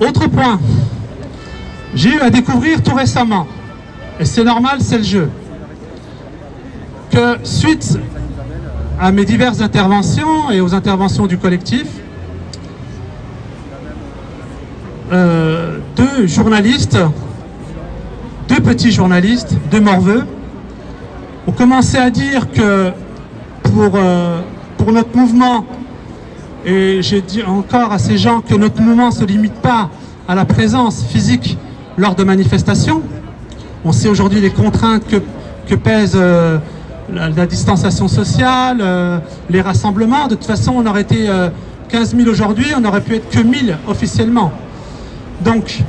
Autre point, j'ai eu à découvrir tout récemment, et c'est normal, c'est le jeu, que suite à mes diverses interventions et aux interventions du collectif, deux journalistes, deux petits journalistes de Morveux, ont commencé à dire que pour notre mouvement, et j'ai dit encore à ces gens que notre mouvement ne se limite pas à la présence physique lors de manifestations. On sait aujourd'hui les contraintes que pèse la distanciation sociale, les rassemblements. De toute façon, on aurait été 15 000 aujourd'hui, on aurait pu être que 1000 officiellement. Donc,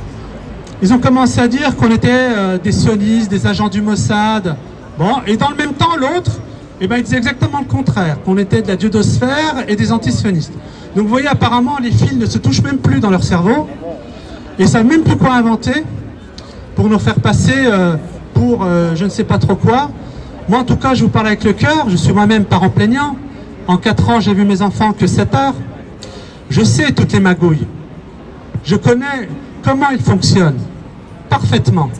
ils ont commencé à dire qu'on était des sionistes, des agents du Mossad. Bon, et dans le même temps, l'autre, eh ben, il disait exactement le contraire, qu'on était de la diodosphère et des antisionistes. Donc vous voyez, apparemment, les fils ne se touchent même plus dans leur cerveau et ne savent même plus quoi inventer pour nous faire passer pour je ne sais pas trop quoi. Moi, en tout cas, je vous parle avec le cœur. Je suis moi-même parent plaignant. En 4 ans, j'ai vu mes enfants que 7 heures. Je sais toutes les magouilles. Je connais comment ils fonctionnent parfaitement.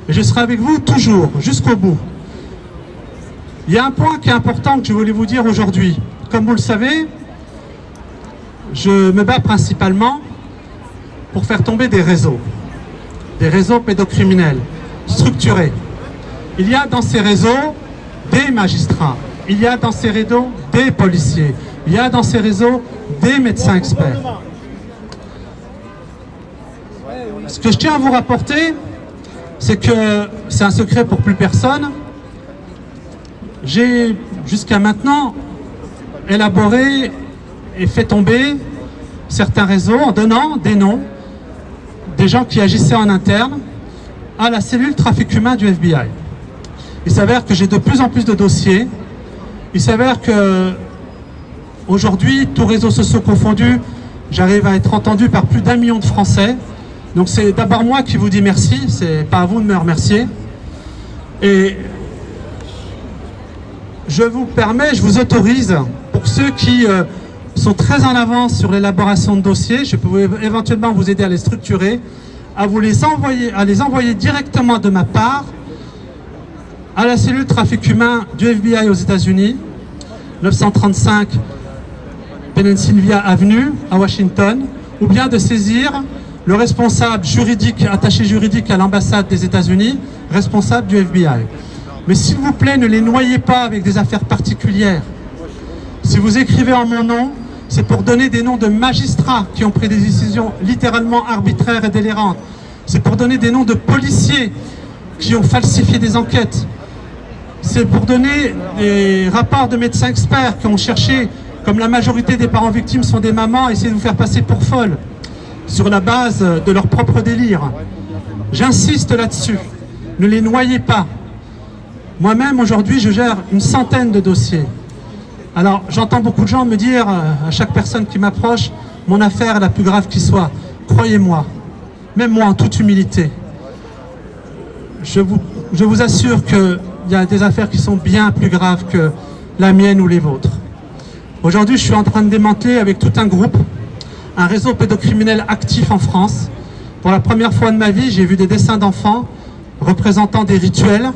Et je serai avec vous toujours, jusqu'au bout. Il y a un point qui est important que je voulais vous dire aujourd'hui. Comme vous le savez, je me bats principalement pour faire tomber des réseaux pédocriminels structurés. Il y a dans ces réseaux des magistrats, il y a dans ces réseaux des policiers, il y a dans ces réseaux des médecins experts. Ce que je tiens à vous rapporter, c'est que c'est un secret pour plus personne. J'ai jusqu'à maintenant élaboré et fait tomber certains réseaux en donnant des noms des gens qui agissaient en interne à la cellule trafic humain du FBI. Il s'avère que j'ai de plus en plus de dossiers. Il s'avère que aujourd'hui, tous réseaux sociaux confondus, j'arrive à être entendu par plus d'1 million de Français. Donc c'est d'abord moi qui vous dis merci, c'est pas à vous de me remercier. Et je vous autorise, pour ceux qui sont très en avance sur l'élaboration de dossiers, je peux éventuellement vous aider à les structurer, à les envoyer directement de ma part à la cellule trafic humain du FBI aux États-Unis, 935 Pennsylvania Avenue à Washington, ou bien de saisir le responsable juridique, attaché juridique à l'ambassade des États-Unis, responsable du FBI. Mais s'il vous plaît, ne les noyez pas avec des affaires particulières. Si vous écrivez en mon nom, c'est pour donner des noms de magistrats qui ont pris des décisions littéralement arbitraires et délirantes. C'est pour donner des noms de policiers qui ont falsifié des enquêtes. C'est pour donner des rapports de médecins experts qui ont cherché, comme la majorité des parents victimes sont des mamans, essayer de vous faire passer pour folles sur la base de leur propre délire. J'insiste là-dessus. Ne les noyez pas. Moi-même, aujourd'hui, je gère une centaine de dossiers. Alors, j'entends beaucoup de gens me dire, à chaque personne qui m'approche, mon affaire est la plus grave qui soit. Croyez-moi, même moi, en toute humilité, je vous assure qu'il y a des affaires qui sont bien plus graves que la mienne ou les vôtres. Aujourd'hui, je suis en train de démanteler avec tout un groupe, un réseau pédocriminel actif en France. Pour la première fois de ma vie, j'ai vu des dessins d'enfants représentant des rituels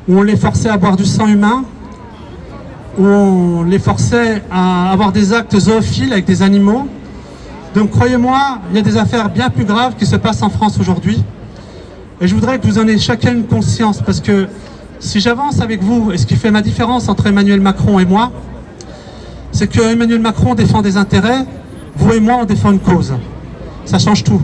où on les forçait à boire du sang humain, où on les forçait à avoir des actes zoophiles avec des animaux. Donc croyez-moi, il y a des affaires bien plus graves qui se passent en France aujourd'hui. Et je voudrais que vous en ayez chacun une conscience, parce que si j'avance avec vous, et ce qui fait ma différence entre Emmanuel Macron et moi, c'est que Emmanuel Macron défend des intérêts, vous et moi on défend une cause. Ça change tout.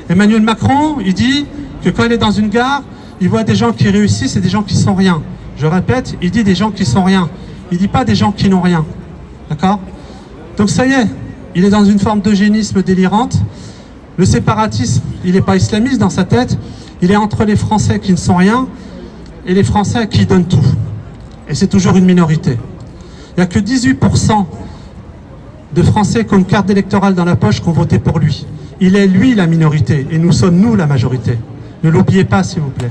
Emmanuel Macron, il dit que quand il est dans une gare, il voit des gens qui réussissent et des gens qui sont rien. Je répète, il dit des gens qui sont rien. Il dit pas des gens qui n'ont rien. D'accord? Donc ça y est, il est dans une forme d'eugénisme délirante. Le séparatisme, il n'est pas islamiste dans sa tête. Il est entre les Français qui ne sont rien et les Français qui donnent tout. Et c'est toujours une minorité. Il n'y a que 18% de Français qui ont une carte électorale dans la poche qui ont voté pour lui. Il est lui la minorité et nous sommes nous la majorité. Ne l'oubliez pas s'il vous plaît.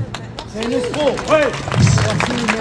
C'est une escroc. Ouais. Merci.